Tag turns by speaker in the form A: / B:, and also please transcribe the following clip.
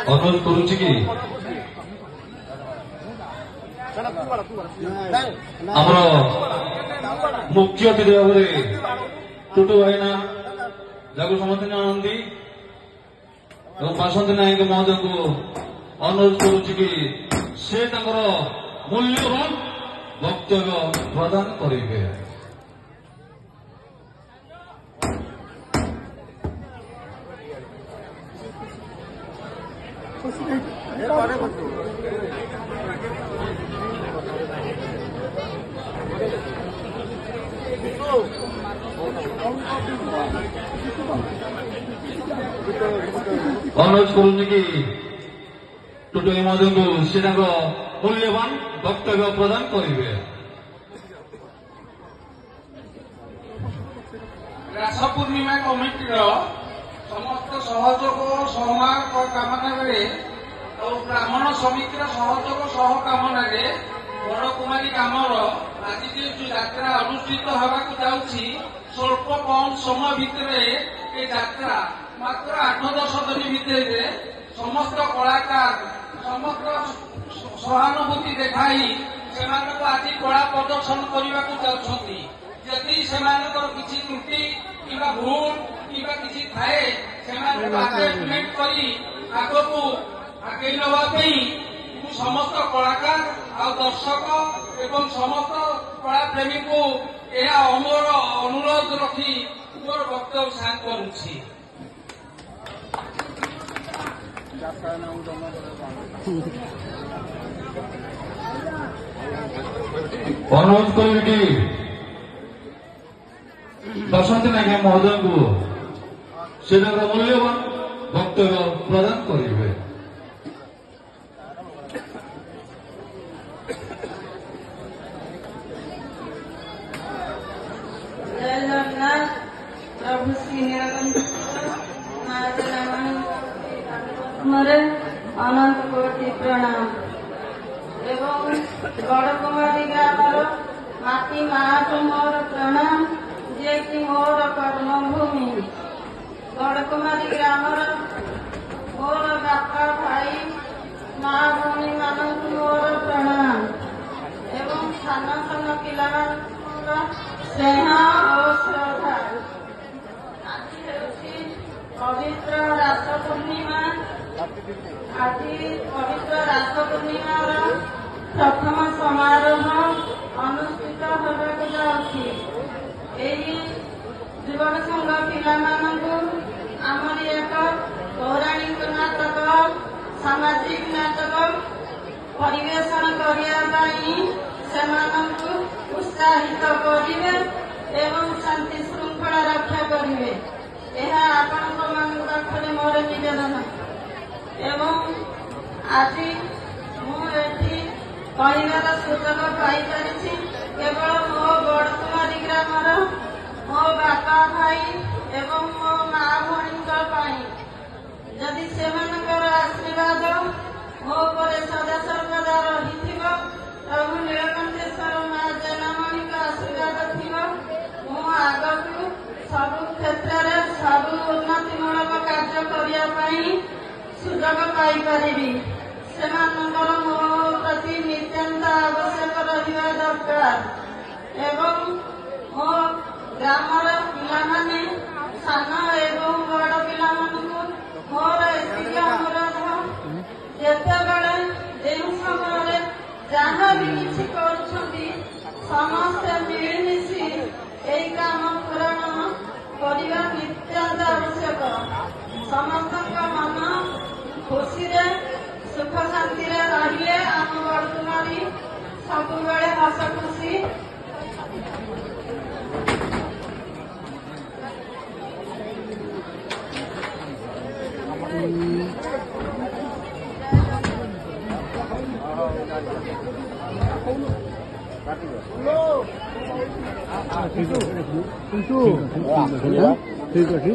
A: अनुरोध करुच्ची कि आमर मुख्य अतिथि भाव में टुटू भाईना जगह समर्थन जानती बासंती नायक महोदय को अनुरोध करुच्ची कि से मूल्यवान वक्तव्य प्रदान करेंगे। अनुरोध करूँ कि टुटू महोदय को से मूल्यवान वक्तव्य प्रदान करेंगे।
B: रास पूर्णिमा कमिटी समस्त सहयोग सहयोग कामना और ब्राह्मण समितिर सहयोग सह कामना बड़कुमारी ग्रामर आज जो यात्रा अनुष्ठित होगा जाऊँगी स्वल्प कम समय भितर ये यात्रा मात्र 8-10 दिन भितर समस्त कलाकार समस्त सहानुभूति देखाई से आज कला प्रदर्शन करने को चाहती जदि से किसी त्रुटि कि भूल कि किसी थाए आडजस्टमेंट कर आग को आगे नापी समस्त कलाकार आ दर्शक एवं समस्त कला प्रेमी को यह अमोर अनुरोध रखी मोर वक्तव्य साथ करुच्ची।
A: अनुरोध करें कि बसंती नायक महोदय को से मूल्यवान वक्तव्य प्रदान करेंगे।
C: प्रभु श्री मोर अनंत कोटि प्रणाम एवं गड़कुमारी ग्रामर माटी माँ को मोर प्रणाम जे कि मोर कर्मभूमि गड़कुमारी ग्रामर मोर बापा भाई माँ भौणी मानक मोर प्रणाम एवं सान सान पिला स्नेह और श्रद्धा। पवित्र रास पूर्णिमा आज पवित्र रास पूर्णिमार प्रथम समारोह अनुष्ठित होगा जाऊँगी। युवक संघ पिला आमर एक पौराणिक नाटक सामाजिक नाटक परिवेशन करने उत्साहित करेंगे एवं शांति श्रृंखला रक्षा करेंगे यह आपण पाखे मोर निवेदन एवं आज मुझे कहबार सुजोग पाई केवल मो बड़कुमारी ग्रामर मो बापा भाई एवं मो माँ भौणी जदि से आशीर्वाद मो पर सदा सर्वदा रही प्रभु नीलकंठेश्वर माँ जनामणि का आशीर्वाद थी आग को सब क्षेत्र में सब उन्नतिमूलक कार्य करने सुजोग पाई से मो प्रति नितांत आवश्यक रहा दरकार एवं मो ग्रामर पिलाने सान एवं बड़ पिला मोर एतिक अनुरोध जितेबले जो समय जहाँ भी किसी करुछंती समस्ते मिलमिशि यही काम पूरण करने नित्याନ୍ତ आवश्यक समस्त मन खुशी ସୁଖ ଶାନ୍ତିରେ ରହିଲେ ଆମ ବଡ଼କୁମାରୀ ସବୁବେଳେ ହସ ଖୁସି
D: ঠিক আছে